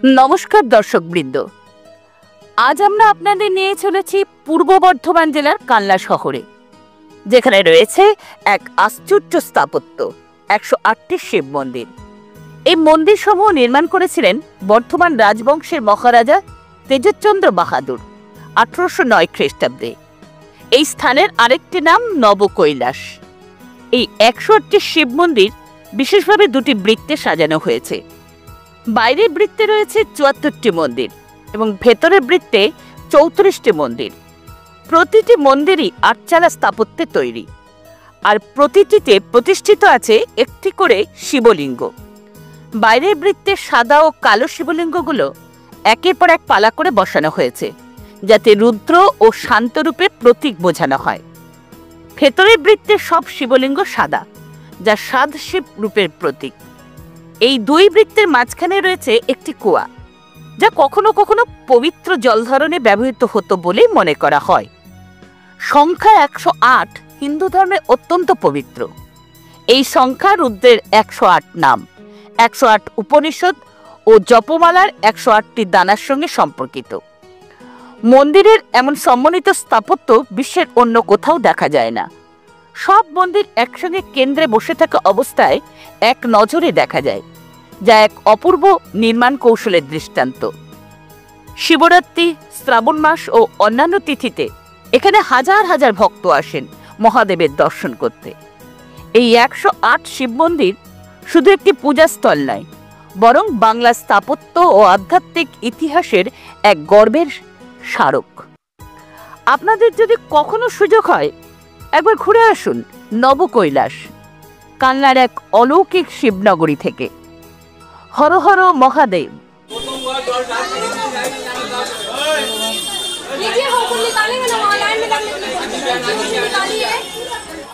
নমস্কার দর্শকবৃন্দ, আজ আমরা আপনাদের নিয়ে চলেছি পূর্ব বর্ধমান জেলার কানলা শহরে, যেখানে রয়েছে এক আশ্চর্য স্থাপত্য ১০৮টি শিব মন্দির। এই মন্দির সমূহ নির্মাণ করেছিলেন বর্ধমান রাজবংশের মহারাজা তেজচন্দ্র বাহাদুর ১৮০৯ খ্রিস্টাব্দে। এই স্থানের আরেকটি নাম নবকৈলাস। এই ১০৮টি শিব মন্দির বিশেষভাবে দুটি বৃত্তে সাজানো হয়েছে। বাইরের বৃত্তে রয়েছে ৭৪টি মন্দির এবং ভেতরের বৃত্তে ৩৪টি মন্দির। প্রতিটি মন্দিরই আটচালা স্থাপত্যে তৈরি, আর প্রতিটিতে প্রতিষ্ঠিত আছে একটি করে শিবলিঙ্গ। বাইরের বৃত্তে সাদা ও কালো শিবলিঙ্গগুলো একের পর এক পালা করে বসানো হয়েছে, যাতে রুদ্র ও শান্তরূপের প্রতীক বোঝানো হয়। ভেতরের বৃত্তে সব শিবলিঙ্গ সাদা, যা সাদ শিব রূপের প্রতীক। এই দুই বৃত্তের মাঝখানে রয়েছে একটি কুয়া, যা কখনো কখনো পবিত্র জলধারণে ব্যবহৃত হতো বলে মনে করা হয়। সংখ্যা ১০৮ হিন্দু ধর্মে অত্যন্ত পবিত্র। এই সংখ্যা রুদ্রের ১০৮ নাম, ১০৮ উপনিষদ ও জপমালার ১০৮টি দানার সঙ্গে সম্পর্কিত। মন্দিরের এমন সম্মানিত স্থাপত্য বিশ্বের অন্য কোথাও দেখা যায় না। সব মন্দির একসঙ্গে কেন্দ্রে বসে থাকা অবস্থায় এক নজরে দেখা যায়, যা এক অপূর্ব নির্মাণ কৌশলের দৃষ্টান্ত। শিবরাত্রি, শ্রাবণ মাস ও অন্যান্য তিথিতে এখানে হাজার হাজার ভক্ত আসেন মহাদেবের দর্শন করতে। এই ১০৮ শিব মন্দির শুধু একটি পূজাস্থল নয়, বরং বাংলা স্থাপত্য ও আধ্যাত্মিক ইতিহাসের এক গর্বের স্মারক। আপনাদের যদি কখনো সুযোগ হয়, একবার ঘুরে আসুন নবকৈলাস, কানলার এক অলৌকিক শিবনগরী থেকে। হর হর মহাদেব। देखिए